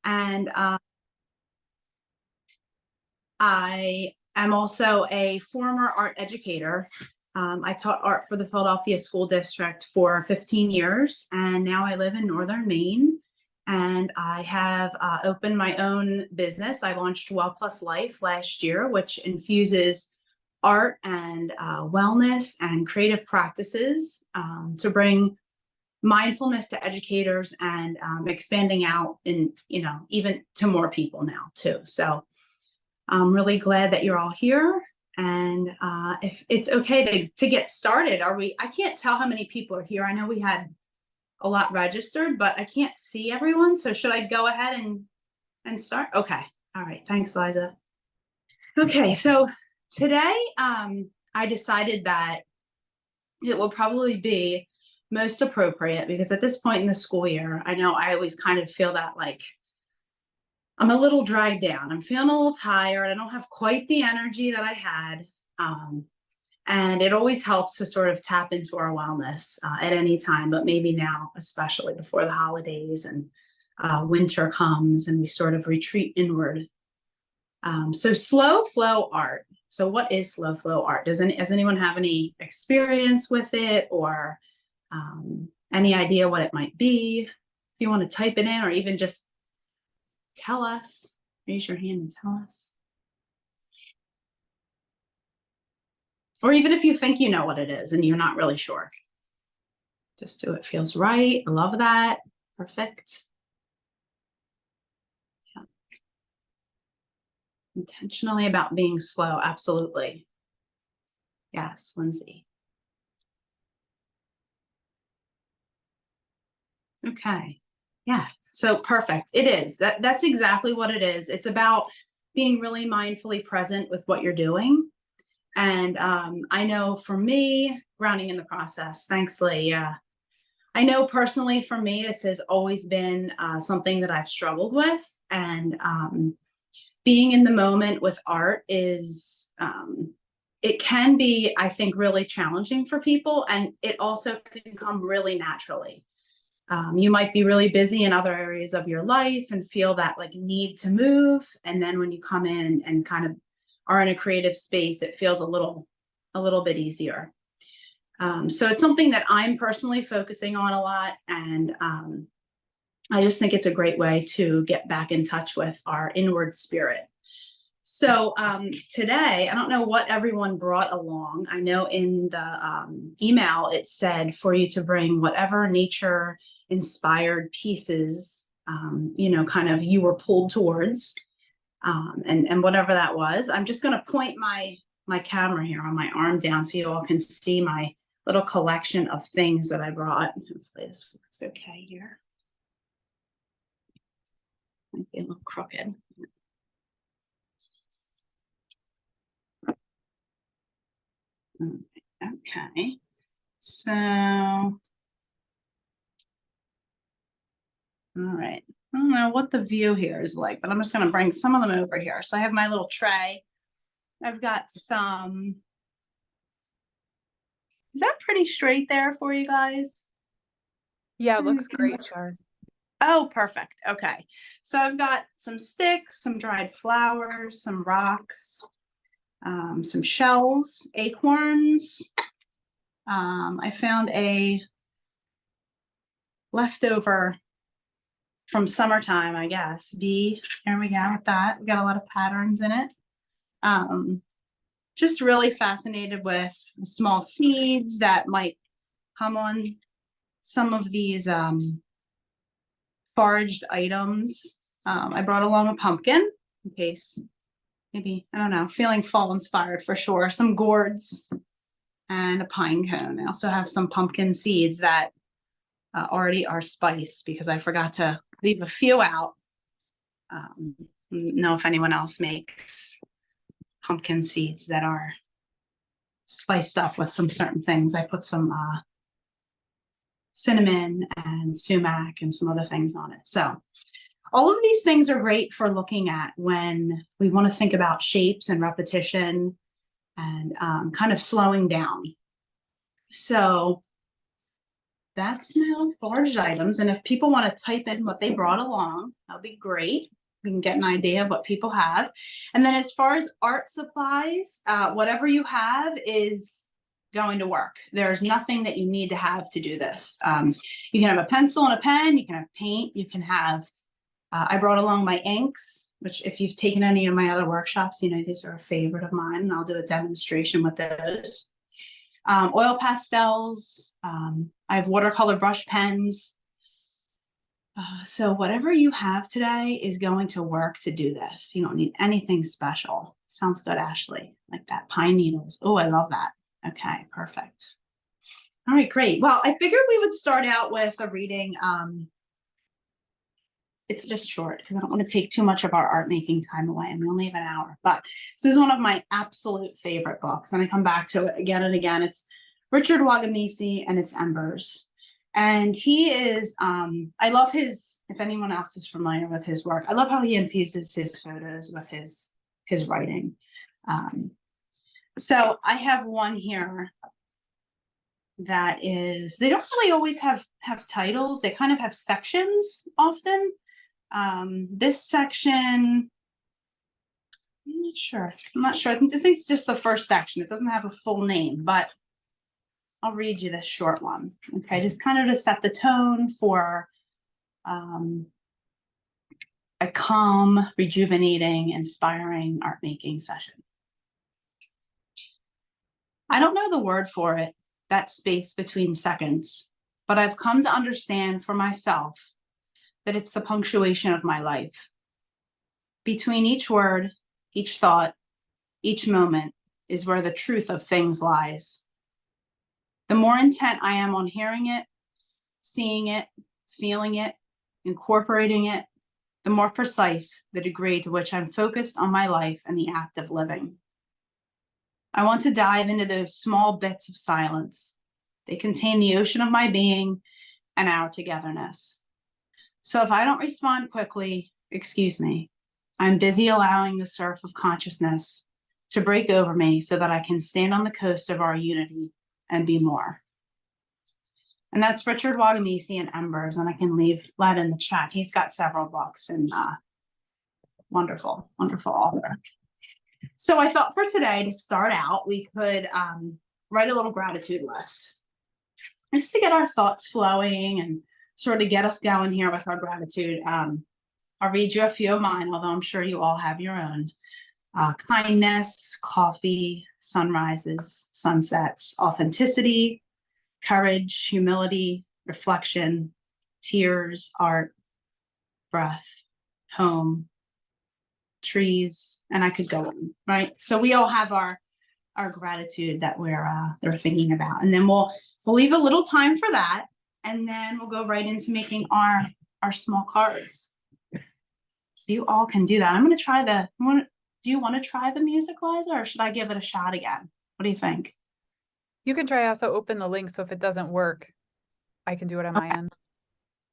And I am also a former art educator. I taught art for the Philadelphia School District for 15 years, and now I live in Northern Maine. And I have opened my own business. I launched Well Plus Life last year, which infuses art and wellness and creative practices to bring mindfulness to educators and expanding out in, even to more people now too. So I'm really glad that you're all here. And if it's okay to get started, I can't tell how many people are here. I know we had a lot registered, but I can't see everyone. So should I go ahead and start? Okay. All right. Thanks, Liza. Okay. So today I decided that it will probably be most appropriate because at this point in the school year, I know I always kind of feel that like I'm a little dragged down. I'm feeling a little tired. I don't have quite the energy that I had. And it always helps to sort of tap into our wellness at any time, but maybe now, especially before the holidays and winter comes and we sort of retreat inward. So slow flow art. So what is slow flow art? Does anyone have any experience with it or any idea what it might be? If you want to type it in or even just tell us, raise your hand and tell us. Or even if you think you know what it is and you're not really sure. Just do it feels right. I love that. Perfect. Yeah. Intentionally about being slow. Absolutely. Yes, Lindsay. Okay. Yeah. So perfect. It is. That's exactly what it is. It's about being really mindfully present with what you're doing. And I know for me, grounding in the process, thanks, Lee. Yeah. I know personally for me, this has always been something that I've struggled with. And being in the moment with art is, it can be, I think, really challenging for people. And it also can come really naturally. You might be really busy in other areas of your life and feel that like need to move. And then when you come in and kind of are in a creative space, it feels a little bit easier. So it's something that I'm personally focusing on a lot. And I just think it's a great way to get back in touch with our inward spirit. So today, I don't know what everyone brought along. I know in the email, it said for you to bring whatever nature inspired pieces, kind of you were pulled towards and whatever that was. I'm just going to point my camera here on my arm down so you all can see my little collection of things that I brought. Hopefully this looks okay here. Might be a little crooked. Okay, so, all right. I don't know what the view here is like, but I'm just going to bring some of them over here. So I have my little tray. I've got some. Is that pretty straight there for you guys? Yeah, it looks great, Char. Oh, perfect. Okay. So I've got some sticks, some dried flowers, some rocks, some shells, acorns. I found a leftover from summertime, I guess. Bee. There we go with that. We got a lot of patterns in it. Just really fascinated with small seeds that might come on some of these foraged items. I brought along a pumpkin in case maybe, I don't know, feeling fall inspired for sure. Some gourds and a pine cone. I also have some pumpkin seeds that already are spiced because I forgot to leave a few out. Know if anyone else makes pumpkin seeds that are spiced up with some certain things. I put some cinnamon and sumac and some other things on it. So all of these things are great for looking at when we want to think about shapes and repetition and kind of slowing down. So that's my foraged items. And if people want to type in what they brought along, that'll be great. We can get an idea of what people have. And then as far as art supplies, whatever you have is going to work. There's nothing that you need to have to do this. You can have a pencil and a pen, you can have paint, you can have, I brought along my inks, which if you've taken any of my other workshops, you know, these are a favorite of mine, and I'll do a demonstration with those. Oil pastels, I have watercolor brush pens. So whatever you have today is going to work to do this. You don't need anything special. Sounds good, Ashley. Like that, pine needles. Oh, I love that. Okay, perfect. All right, great. Well, I figured we would start out with a reading. It's just short because I don't want to take too much of our art making time away, and we only have an hour. But this is one of my absolute favorite books, and I come back to it again and again. It's Richard Wagamese, and it's Embers. And he is, I love his, if anyone else is familiar with his work, I love how he infuses his photos with his writing. So I have one here that is, they don't really always have titles. They kind of have sections often. This section, I'm not sure. I think it's just the first section. It doesn't have a full name, but I'll read you this short one. Okay, just kind of to set the tone for a calm, rejuvenating, inspiring art making session. I don't know the word for it, that space between seconds, but I've come to understand for myself that it's the punctuation of my life. Between each word, each thought, each moment is where the truth of things lies. The more intent I am on hearing it, seeing it, feeling it, incorporating it, the more precise the degree to which I'm focused on my life and the act of living. I want to dive into those small bits of silence. They contain the ocean of my being and our togetherness. So if I don't respond quickly, excuse me. I'm busy allowing the surf of consciousness to break over me so that I can stand on the coast of our unity and be more. And that's Richard Wagamese and Embers, and I can leave that in the chat. He's got several books, and wonderful, wonderful author. So I thought for today, to start out, we could write a little gratitude list, just to get our thoughts flowing and sort of get us going here with our gratitude. I'll read you a few of mine, although I'm sure you all have your own. Kindness, coffee, sunrises, sunsets, authenticity, courage, humility, reflection, tears, art, breath, home, trees, and I could go on, right? So we all have our gratitude that we're thinking about, and then we'll leave a little time for that, and then we'll go right into making our small cards. So you all can do that. I'm going to try do you want to try the music, Liza, or should I give it a shot again? What do you think? You can try also open the link, so if it doesn't work, I can do it on my end.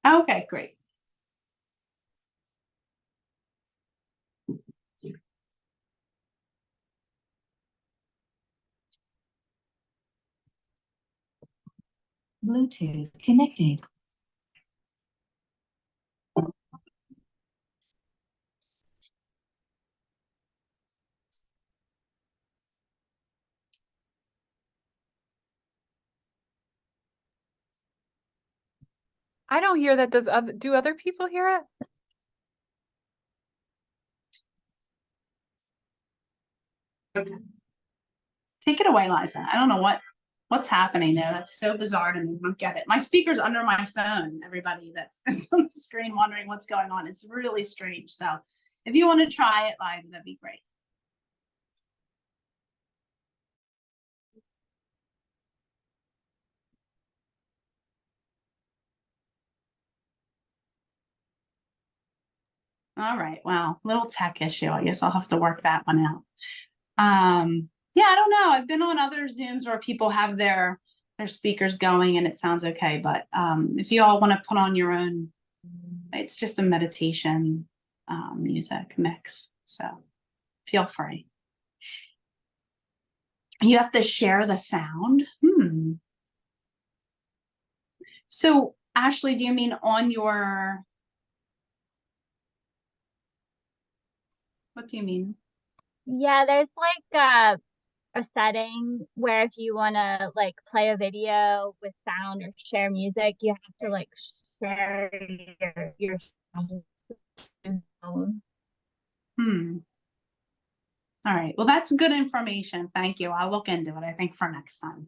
Okay, great. Bluetooth connected. I don't hear that. Do other people hear it? Okay. Take it away, Liza. I don't know what's happening there. That's so bizarre to me. I don't get it. My speaker's under my phone, everybody that's on the screen wondering what's going on. It's really strange. So if you want to try it, Liza, that'd be great. All right. Well, little tech issue. I guess I'll have to work that one out. Yeah, I don't know. I've been on other Zooms where people have their speakers going and it sounds okay. But if you all want to put on your own, it's just a meditation music mix. So feel free. You have to share the sound. So Ashley, do you mean on your, what do you mean? Yeah, there's like a setting where if you want to like play a video with sound or share music, you have to like share your sound zone. Hmm. All right. Well, that's good information. Thank you. I'll look into it, I think, for next time.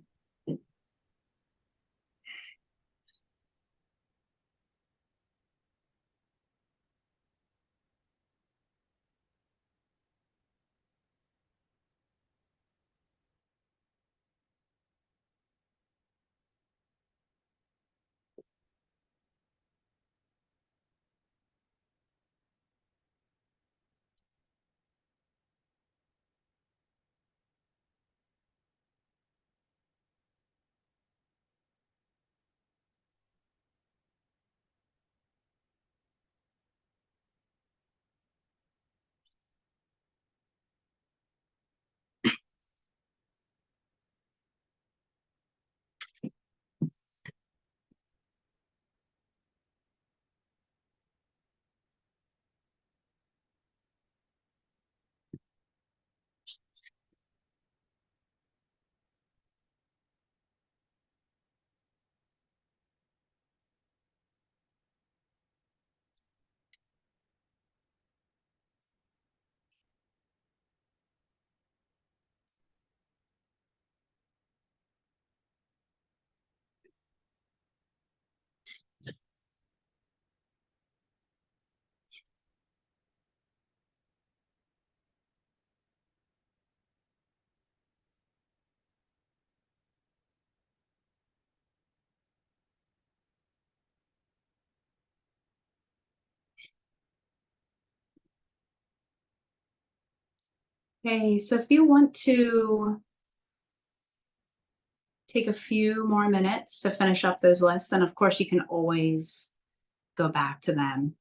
Okay, so if you want to take a few more minutes to finish up those lists, and of course you can always go back to them.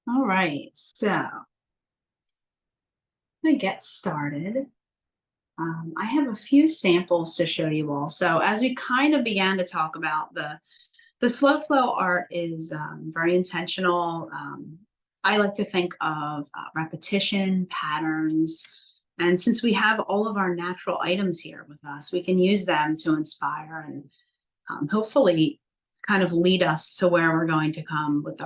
All right, so I'm gonna get started. I have a few samples to show you all. So as we kind of began to talk about, the slow flow art is very intentional. I like to think of repetition, patterns, and since we have all of our natural items here with us, we can use them to inspire and hopefully kind of lead us to where we're going to come with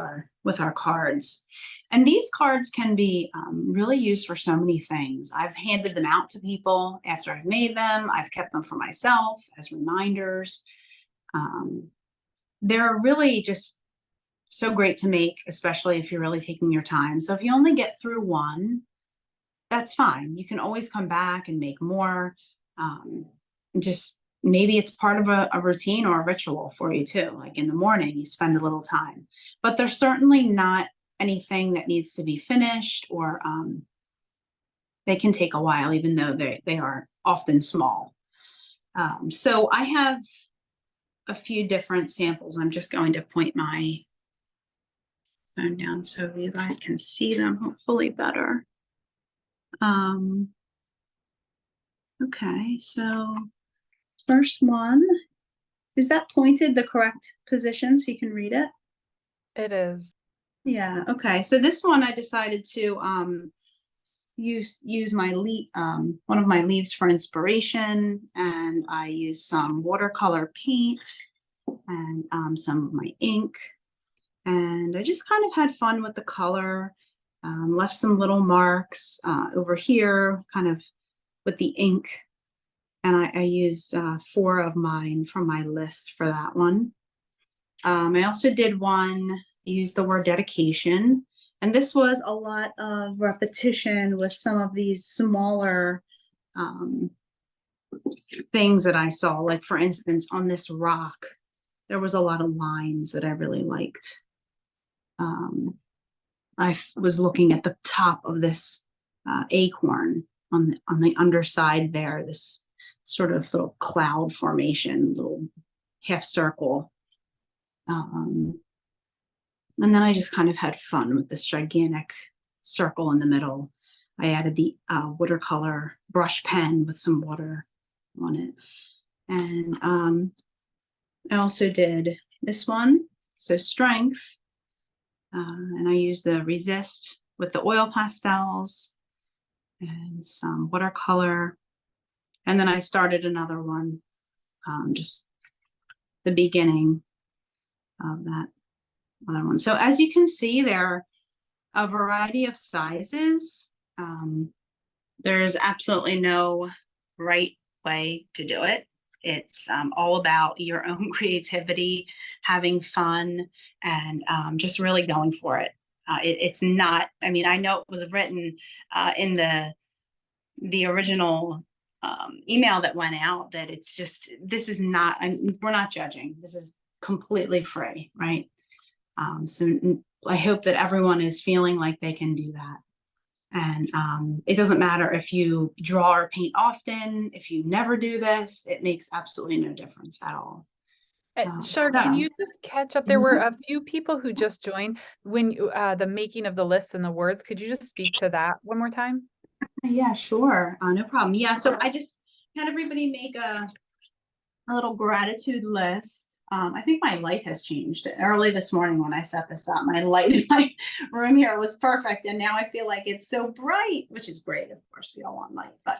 our cards. And these cards can be really used for so many things. I've handed them out to people after I've made them. I've kept them for myself as reminders. They're really just so great to make, especially if you're really taking your time. So if you only get through one, that's fine. You can always come back and make more. Just maybe it's part of a routine or a ritual for you too. Like in the morning, you spend a little time, but they're certainly not anything that needs to be finished, or they can take a while, even though they are often small. So I have a few different samples. I'm just going to point my phone down so you guys can see them hopefully better. Okay, so first one, is that pointed the correct position so you can read it? It is. Yeah, okay. So this one I decided to use my one of my leaves for inspiration, and I used some watercolor paint and some of my ink, and I just kind of had fun with the color. Left some little marks over here, kind of with the ink. And I used 4 of mine from my list for that one. I also did one, use the word dedication. And this was a lot of repetition with some of these smaller things that I saw. Like, for instance, on this rock, there was a lot of lines that I really liked. I was looking at the top of this acorn on the underside there, this sort of little cloud formation, little half circle. And then I just kind of had fun with this gigantic circle in the middle. I added the watercolor brush pen with some water on it. And I also did this one, so strength. And I used the resist with the oil pastels and some watercolor. And then I started another one, just the beginning of that other one. So as you can see, there are a variety of sizes. There's absolutely no right way to do it. It's all about your own creativity, having fun, and just really going for it. It's not, I mean, I know it was written in the original email that went out that it's just, this is not, we're not judging. This is completely free, right? So I hope that everyone is feeling like they can do that. And it doesn't matter if you draw or paint often, if you never do this, it makes absolutely no difference at all. Shar, can you just catch up? There were a few people who just joined when you, the making of the lists and the words. Could you just speak to that one more time? Yeah, sure. No problem. Yeah, so I just had everybody make a little gratitude list. I think my light has changed. Early this morning when I set this up, my light in my room here was perfect. And now I feel like it's so bright, which is great. Of course, we all want light, but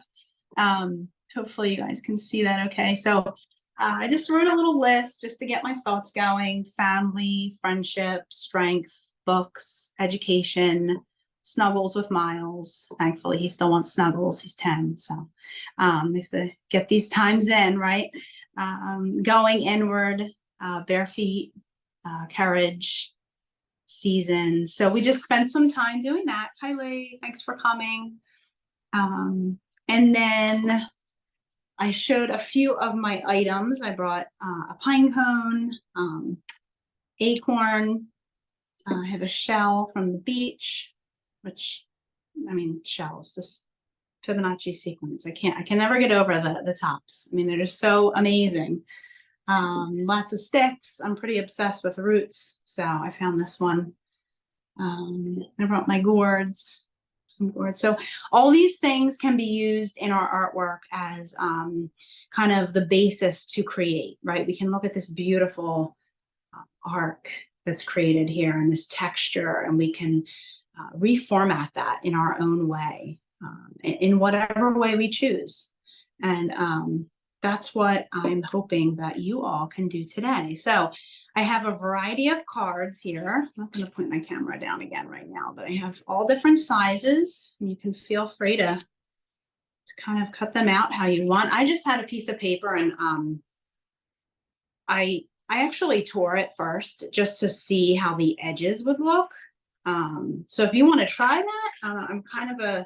hopefully you guys can see that okay. So I just wrote a little list just to get my thoughts going: family, friendship, strength, books, education, snuggles with Miles. Thankfully, he still wants snuggles. He's 10, so we have to get these times in, right? Going inward, bare feet, courage, season. So we just spent some time doing that. Hi, Lee. Thanks for coming. And then I showed a few of my items. I brought a pine cone, acorn. I have a shell from the beach, which, I mean, shells, this Fibonacci sequence. I can never get over the tops. I mean, they're just so amazing. Lots of sticks. I'm pretty obsessed with roots, so I found this one. I brought my gourds, some gourds. So all these things can be used in our artwork as kind of the basis to create, right? We can look at this beautiful arc that's created here and this texture, and we can reformat that in our own way, in whatever way we choose. And that's what I'm hoping that you all can do today. So I have a variety of cards here. I'm not going to point my camera down again right now, but I have all different sizes. You can feel free to kind of cut them out how you want. I just had a piece of paper, and I actually tore it first just to see how the edges would look. So if you want to try that, I'm kind of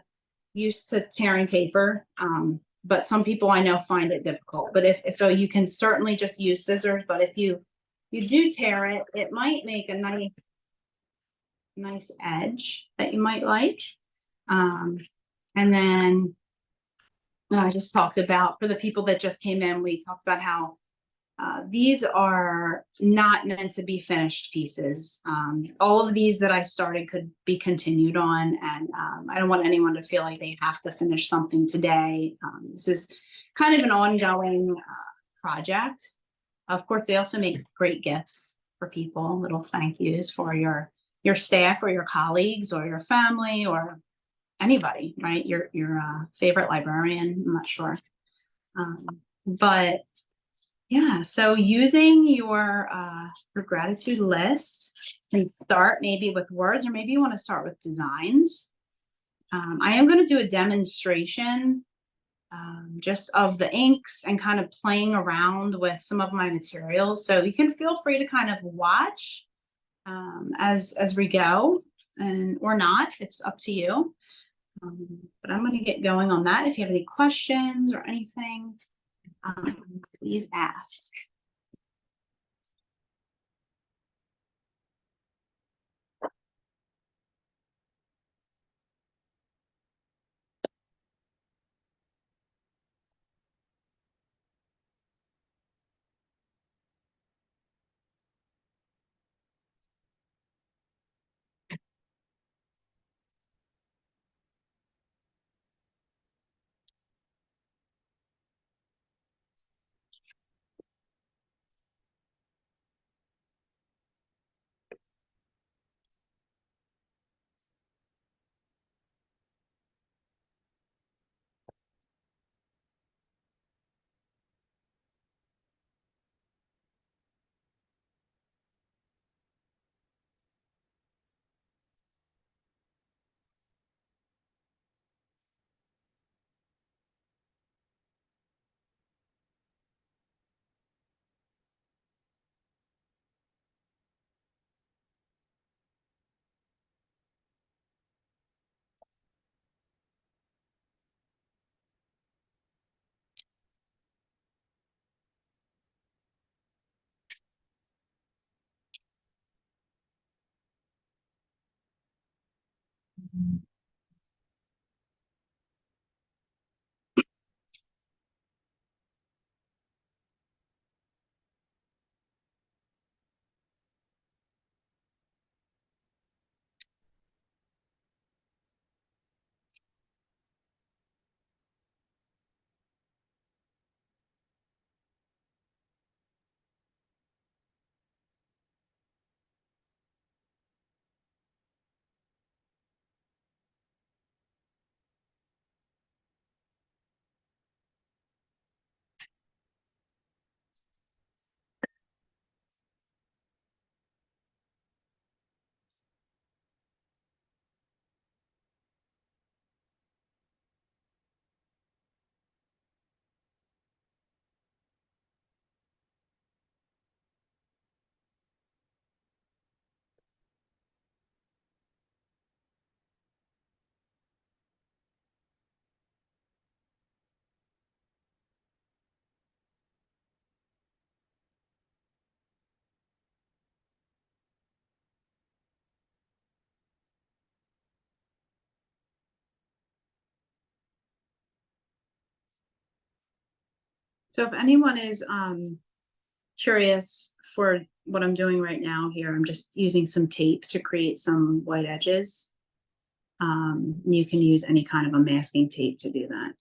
used to tearing paper, but some people I know find it difficult. But if so, you can certainly just use scissors. But if you do tear it, it might make a nice edge that you might like. And then I just talked about, for the people that just came in, we talked about how these are not meant to be finished pieces. All of these that I started could be continued on, and I don't want anyone to feel like they have to finish something today. This is kind of an ongoing project. Of course, they also make great gifts for people, little thank yous for your staff or your colleagues or your family or anybody, right? Your favorite librarian, I'm not sure. But Yeah, so using your gratitude list, and start maybe with words, or maybe you want to start with designs. I am going to do a demonstration just of the inks and kind of playing around with some of my materials. So you can feel free to kind of watch as we go, and or not. It's up to you. But I'm going to get going on that. If you have any questions or anything, please ask. So if anyone is curious for what I'm doing right now here, I'm just using some tape to create some white edges. You can use any kind of a masking tape to do that.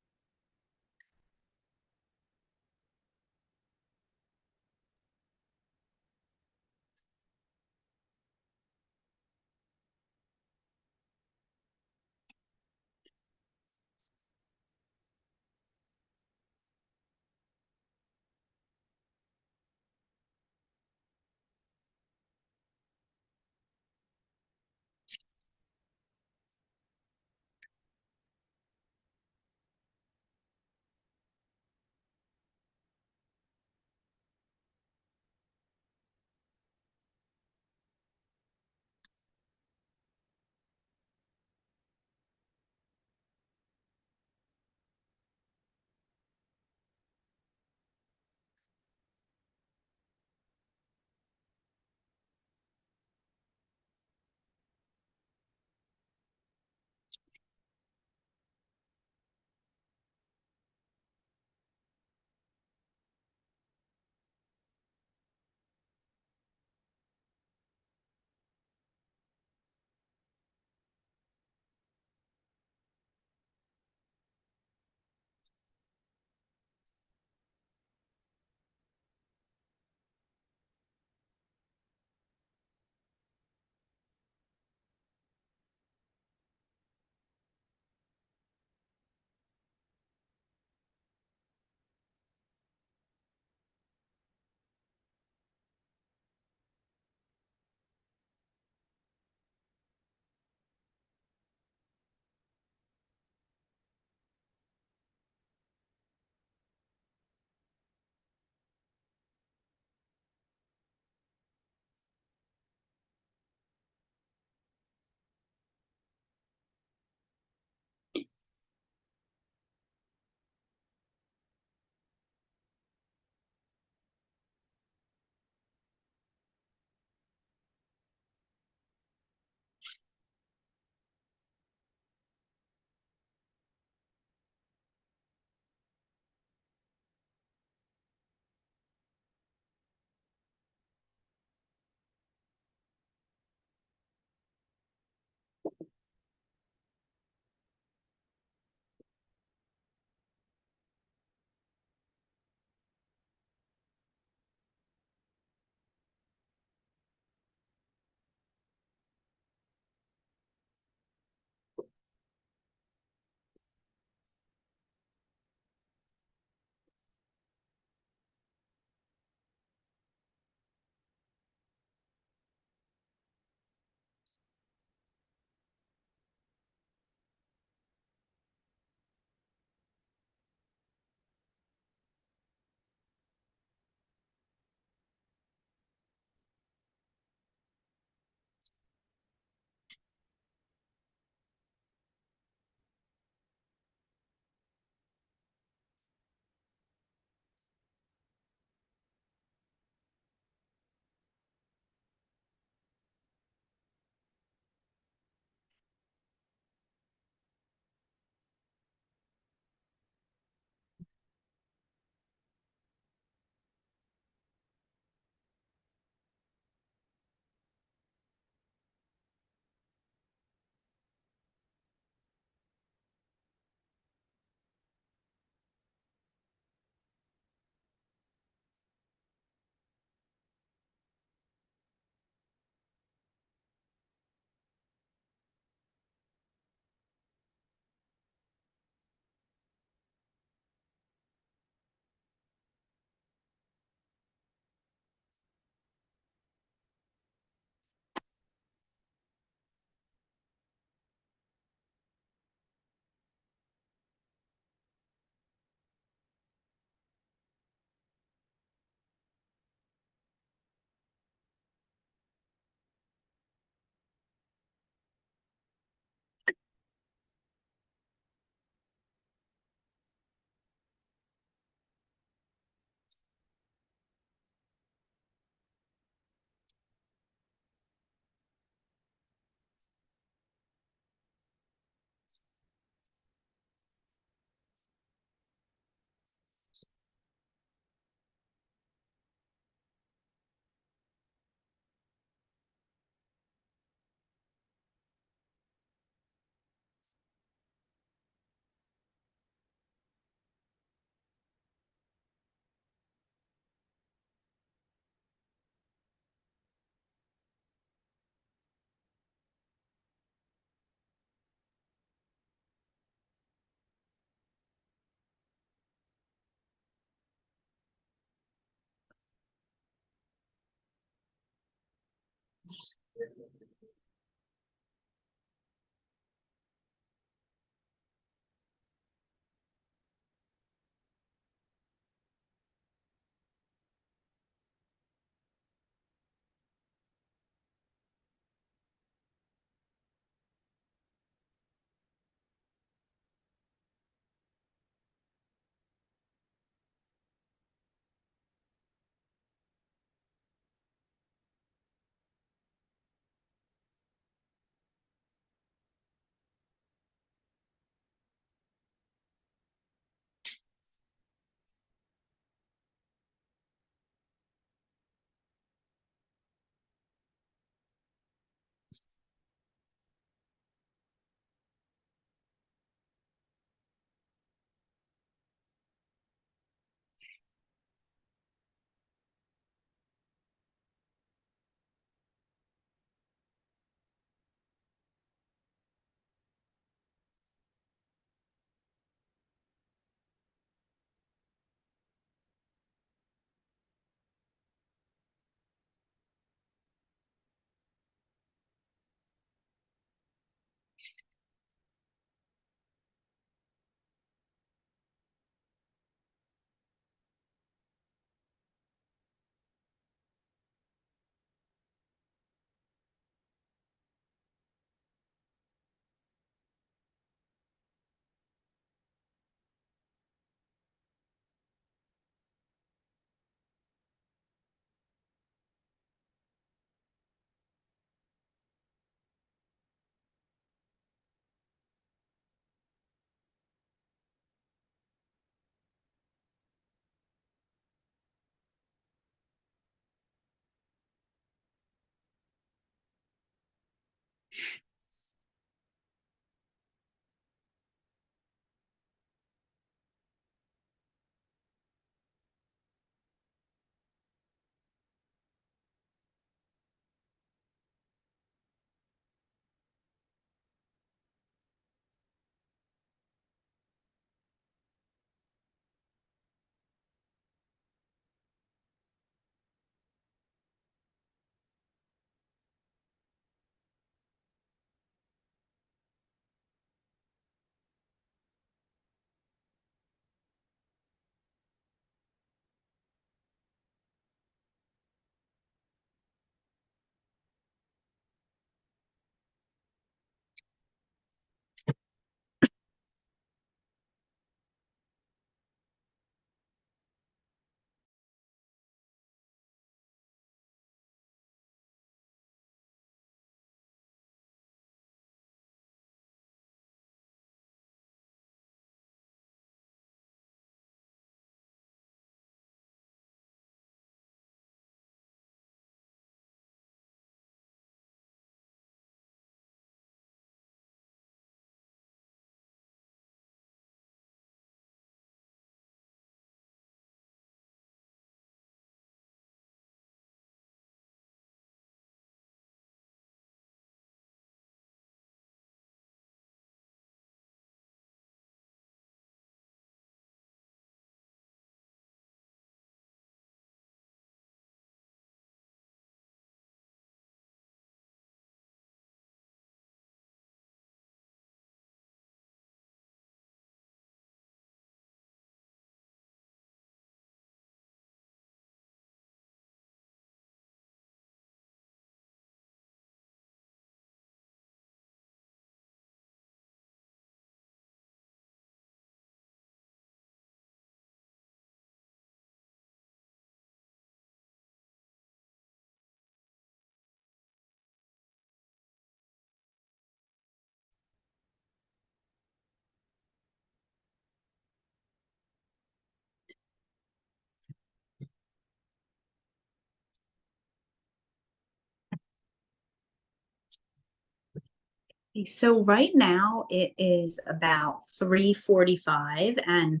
So right now it is about 3:45, and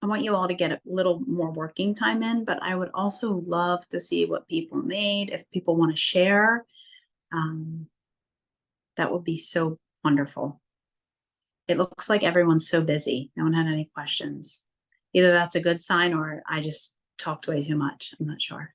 I want you all to get a little more working time in, but I would also love to see what people made. If people want to share, um, that would be so wonderful. It looks like everyone's so busy. No one had any questions. Either that's a good sign or I just talked way too much. I'm not sure.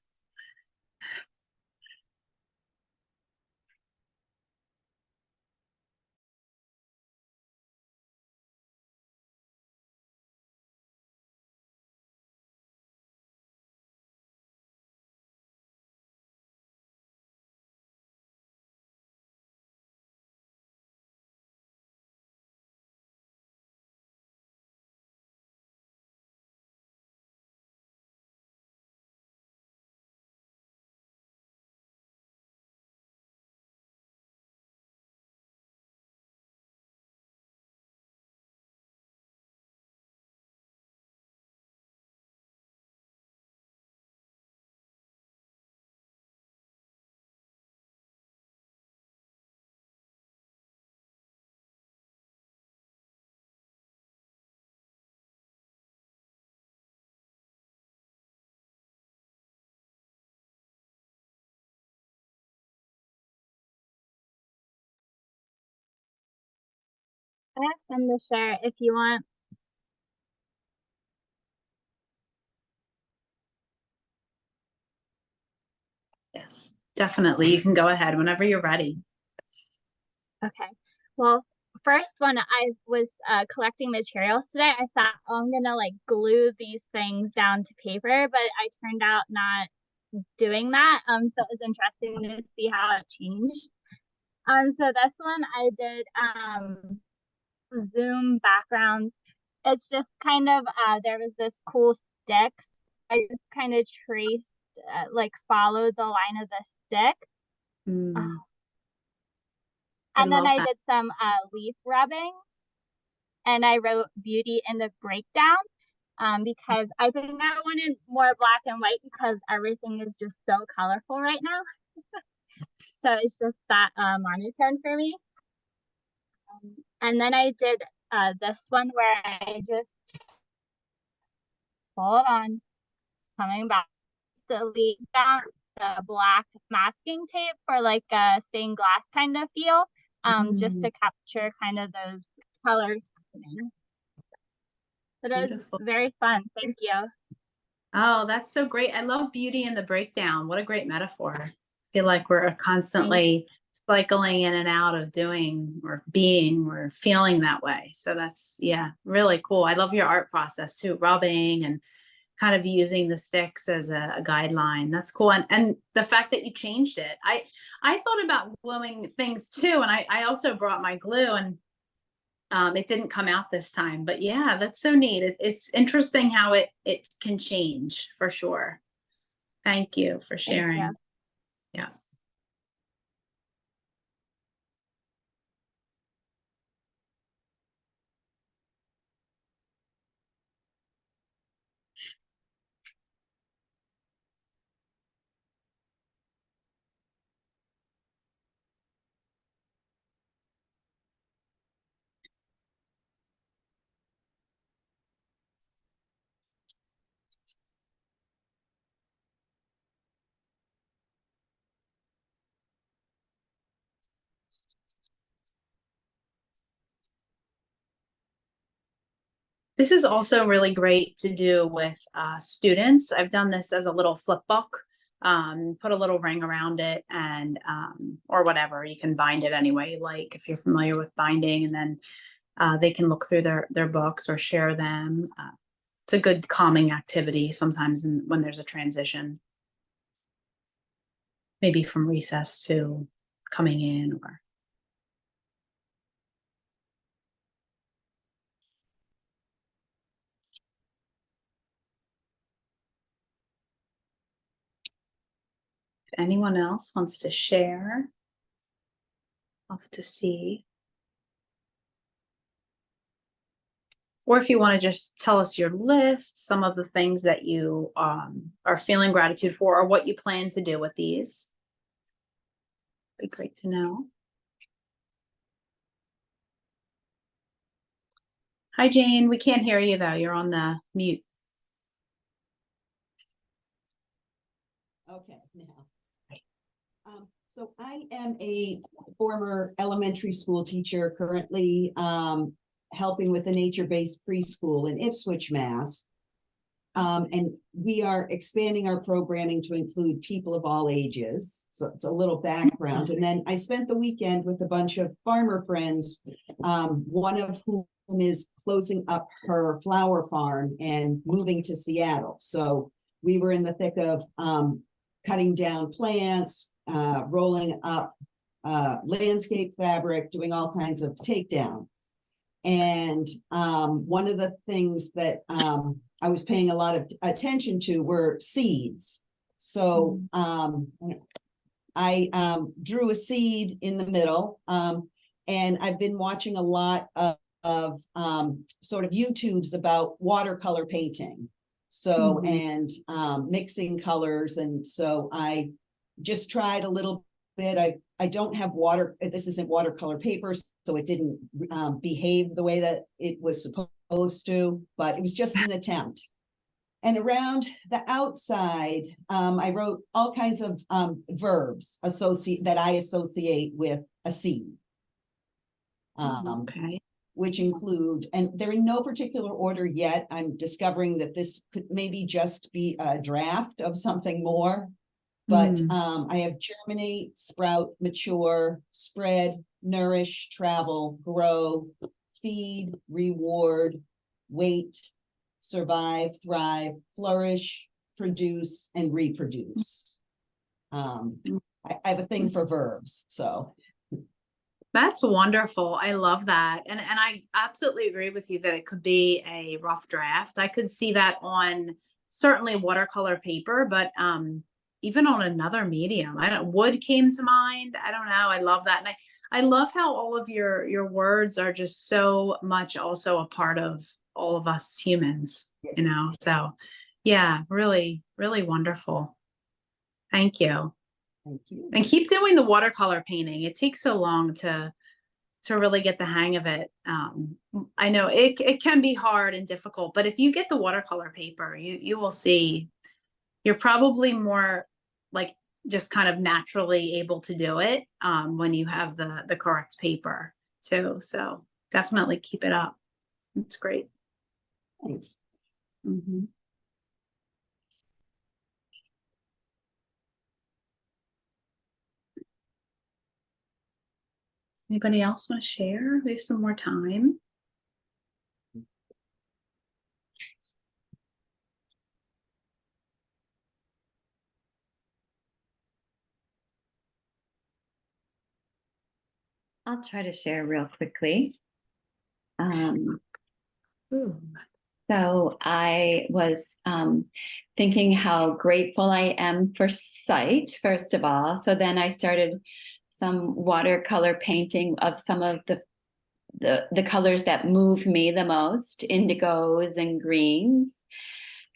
asked them to share if you want. Yes, definitely. You can go ahead whenever you're ready. Okay. Well, first when I was collecting materials today, I thought, oh, I'm gonna like glue these things down to paper, but I turned out not doing that. So it was interesting to see how it changed. So this one I did Zoom backgrounds. It's just kind of there was this cool sticks. I just kind of traced like followed the line of the stick. Mm, I And then love I that. did some leaf rubbing, and I wrote beauty in the breakdown because I think I wanted more black and white because everything is just so colorful right now. So it's just that monotone for me. And then I did this one where I just, hold on, coming back, delete down the black masking tape for like a stained glass kind of feel, just Mm, to capture kind of those colors happening. But it was beautiful. very fun. Thank you. Oh, that's so great. I love beauty in the breakdown. What a great metaphor. I feel like we're constantly cycling in and out of doing or being or feeling that way. So that's, yeah, really cool. I love your art process too, rubbing and kind of using the sticks as a guideline. That's cool. And the fact that you changed it. I thought about gluing things too. And I also brought my glue, and it didn't come out this time, but yeah, that's so neat. It's interesting how it can change for sure. Thank you for Thank you. sharing. Yeah. This is also really great to do with students. I've done this as a little flip book. Put a little ring around it and or whatever. You can bind it any way you like if you're familiar with binding, and then they can look through their books or share them. It's a good calming activity sometimes when there's a transition, maybe from recess to coming in or if anyone else wants to share. Love to see. Or if you want to just tell us your list, some of the things that you are feeling gratitude for, or what you plan to do with these. Be great to know. Hi, Jane. We can't hear you though. You're on the mute. Okay, now. So I am a former elementary school teacher, currently helping with a nature-based preschool in Ipswich, Mass. And we are expanding our programming to include people of all ages. So it's a little background. And then I spent the weekend with a bunch of farmer friends, one of whom is closing up her flower farm and moving to Seattle. So we were in the thick of cutting down plants, rolling up landscape fabric, doing all kinds of takedown. And one of the things that I was paying a lot of attention to were seeds. So I drew a seed in the middle, and I've been watching a lot of sort of YouTubes about watercolor painting. So, and mixing colors. And so I just tried a little bit. I don't have this isn't watercolor paper, so it didn't behave the way that it was supposed to, but it was just an attempt. And around the outside, I wrote all kinds of verbs that I associate with a seed. Okay. which include, and they're in no particular order yet. I'm discovering that this could maybe just be a draft of something more. But I have germinate, sprout, mature, spread, nourish, travel, grow, feed, reward, wait, survive, thrive, flourish, produce, and reproduce. I have a thing for verbs, so. That's wonderful. I love that. And I absolutely agree with you that it could be a rough draft. I could see that on certainly watercolor paper, but even on another medium. Wood came to mind. I don't know. I love that. And I love how all of your words are just so much also a part of all of us humans, you know. So yeah, really, really wonderful. Thank you. Thank you. And keep doing the watercolor painting. It takes so long to really get the hang of it. I know it can be hard and difficult, but if you get the watercolor paper, you will see you're probably more like just kind of naturally able to do it when you have the correct paper too. So definitely keep it up. It's great. Thanks. Mm-hmm. Anybody else want to share? We have some more time. I'll try to share real quickly. So I was thinking how grateful I am for sight, first of all. So then I started some watercolor painting of some of the colors that move me the most, indigos and greens.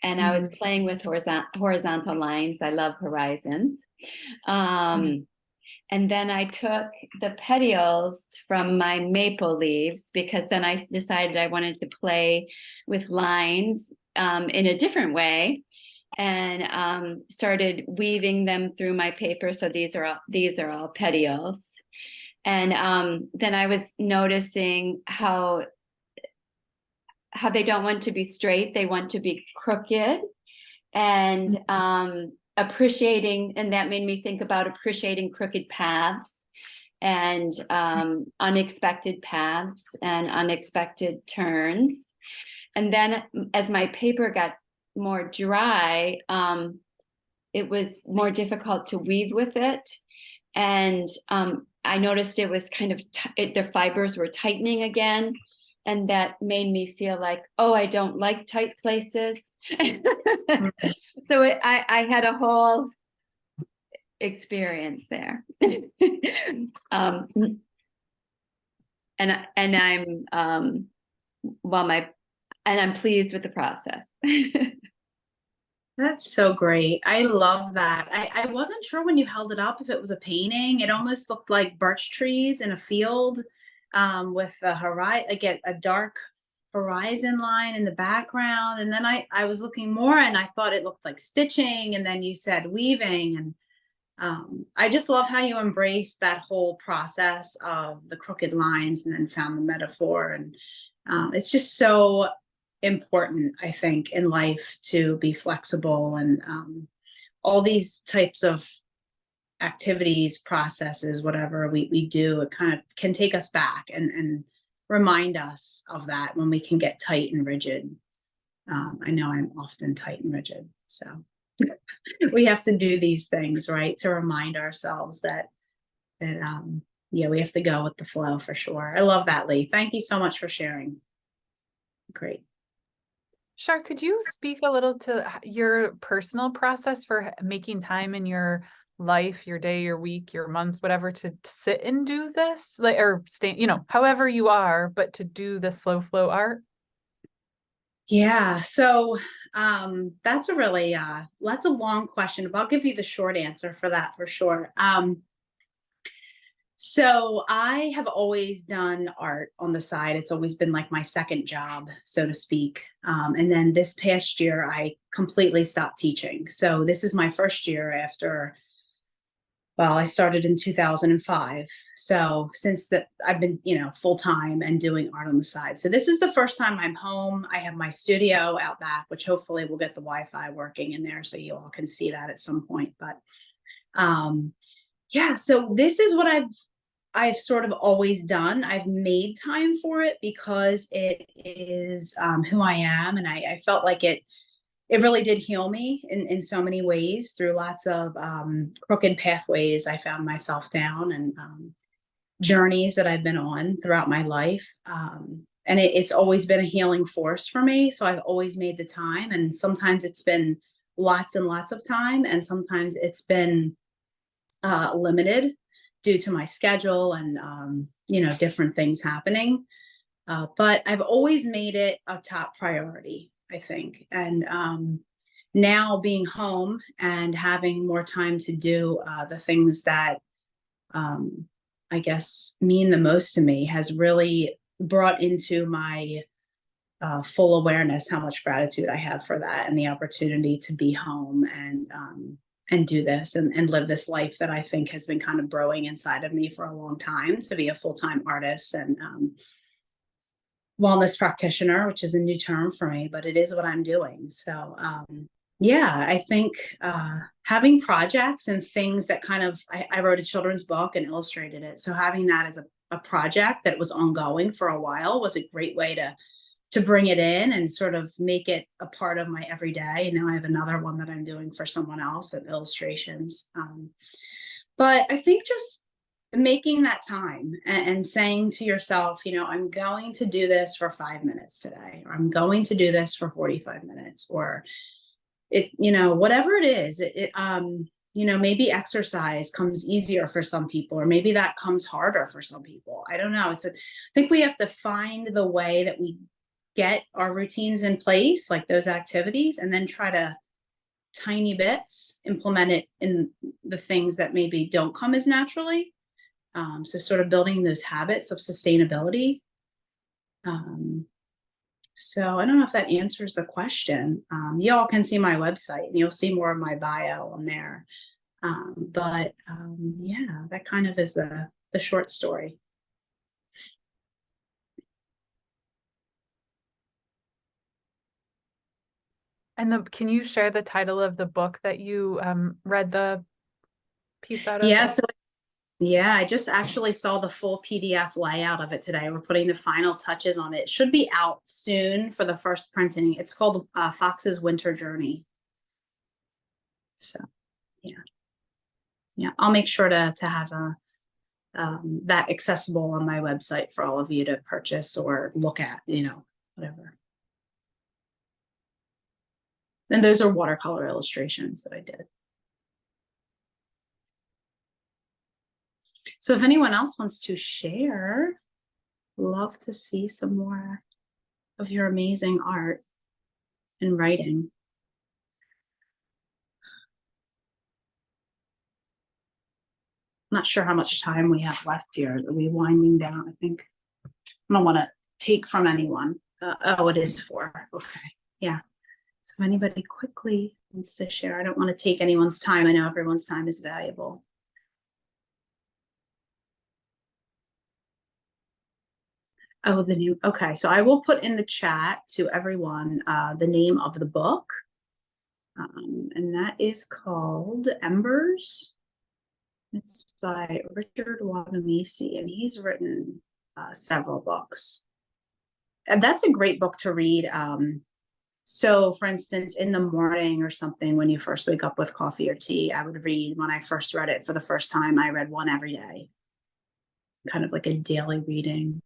And I was playing with horizontal lines. I love horizons. And then I took the petioles from my maple leaves, because then I decided I wanted to play with lines in a different way, and started weaving them through my paper. So these are all petioles. And then I was noticing how they don't want to be straight, they want to be crooked, and appreciating, and that made me think about appreciating crooked paths and unexpected paths and unexpected turns. And then as my paper got more dry, it was more difficult to weave with it. And I noticed it was kind of, the fibers were tightening again. And that made me feel like, oh, I don't like tight places. So I had a whole experience there. And I'm pleased with the process. That's so great. I love that. I wasn't sure when you held it up if it was a painting. It almost looked like birch trees in a field with a horizon, like a dark horizon line in the background. And then I was looking more and I thought it looked like stitching. And then you said weaving. And I just love how you embrace that whole process of the crooked lines and then found the metaphor. And it's just so important, I think, in life to be flexible, and all these types of activities, processes, whatever we do, it kind of can take us back and remind us of that when we can get tight and rigid. I know I'm often tight and rigid, so we have to do these things, right, to remind ourselves that yeah, we have to go with the flow for sure. I love that, Lee. Thank you so much for sharing. Great. Shar, could you speak a little to your personal process for making time in your life, your day, your week, your months, whatever, to sit and do this, like, or stand, however you are, but to do the slow flow art? Yeah, so that's a really that's a long question, but I'll give you the short answer for that for sure. So I have always done art on the side. It's always been like my second job, so to speak. And then this past year, I completely stopped teaching. So this is my first year after well, I started in 2005. So since that, I've been, full time and doing art on the side. So this is the first time I'm home. I have my studio out back, which hopefully will get the Wi-Fi working in there so you all can see that at some point. But yeah, so this is what I've sort of always done. I've made time for it because it is who I am, and I felt like it really did heal me in so many ways. Through lots of crooked pathways I found myself down, and journeys that I've been on throughout my life. And it's always been a healing force for me. So I've always made the time. And sometimes it's been lots and lots of time. And sometimes it's been limited due to my schedule and, different things happening. But I've always made it a top priority, I think. And now being home and having more time to do the things that I guess mean the most to me has really brought into my full awareness how much gratitude I have for that and the opportunity to be home and do this and live this life that I think has been kind of growing inside of me for a long time, to be a full-time artist and wellness practitioner, which is a new term for me, but it is what I'm doing. So yeah, I think having projects and things that kind of, I wrote a children's book and illustrated it. So having that as a project that was ongoing for a while was a great way to bring it in and sort of make it a part of my everyday. And now I have another one that I'm doing for someone else of illustrations. But I think just making that time and saying to yourself, I'm going to do this for 5 minutes today, or I'm going to do this for 45 minutes, or whatever it is, maybe exercise comes easier for some people, or maybe that comes harder for some people. I don't know. I think we have to find the way that we get our routines in place, like those activities, and then try to tiny bits implement it in the things that maybe don't come as naturally. So sort of building those habits of sustainability. So I don't know if that answers the question. Y'all can see my website and you'll see more of my bio on there. Yeah, that kind of is the short story. And can you share the title of the book that you read the piece out of? Yeah, I just actually saw the full PDF layout of it today. We're putting the final touches on it. It should be out soon for the first printing. It's called Fox's Winter Journey. So, yeah, I'll make sure to have that accessible on my website for all of you to purchase or look at, whatever. And those are watercolor illustrations that I did. So if anyone else wants to share, love to see some more of your amazing art and writing. Not sure how much time we have left here. Are we winding down? I think I don't want to take from anyone. Oh, it is 4. Okay. Yeah. So if anybody quickly wants to share, I don't want to take anyone's time. I know everyone's time is valuable. Oh, okay. So I will put in the chat to everyone the name of the book. And that is called Embers. It's by Richard Wagamisi, and he's written several books. And that's a great book to read. So for instance, in the morning or something, when you first wake up with coffee or tea, I would read, when I first read it for the first time, I read one every day, kind of like a daily reading.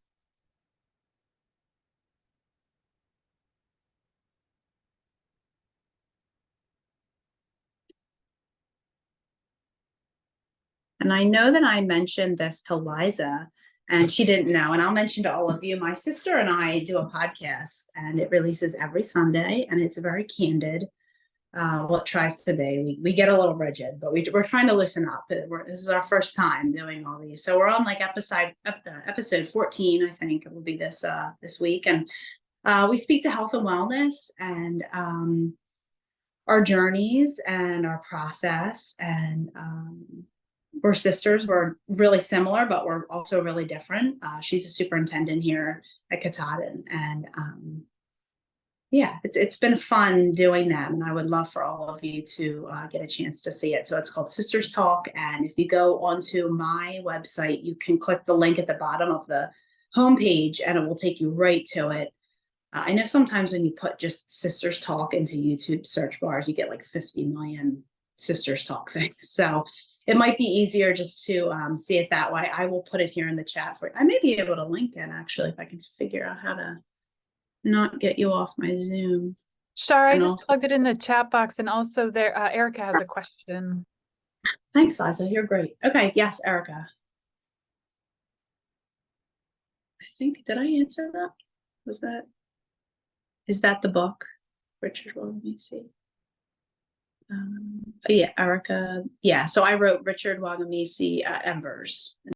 And I know that I mentioned this to Liza and she didn't know. And I'll mention to all of you, my sister and I do a podcast and it releases every Sunday and it's very candid. Well, it tries to be. We get a little rigid, but we're trying to listen up. This is our first time doing all these. So we're on like episode 14, I think it will be this week. And we speak to health and wellness and our journeys and our process and we're sisters. We're really similar, but we're also really different. She's a superintendent here at Katahdin, and yeah, it's been fun doing them, and I would love for all of you to get a chance to see it. So it's called Sisters Talk, and if you go onto my website, you can click the link at the bottom of the homepage, and it will take you right to it. I know sometimes when you put just Sisters Talk into YouTube search bars, you get like 50 million Sisters Talk things. So it might be easier just to see it that way. I will put it here in the chat for you. I may be able to link it actually if I can figure out how to not get you off my Zoom. Shar, I And just also- plugged it in the chat box, and also there, Erica has a question. Thanks, Liza. You're great. Okay, yes, Erica. I think, did I answer that? Is that the book? Richard, well, let me see. Yeah, Erica. Yeah, so I wrote Richard Wagamisi, Embers.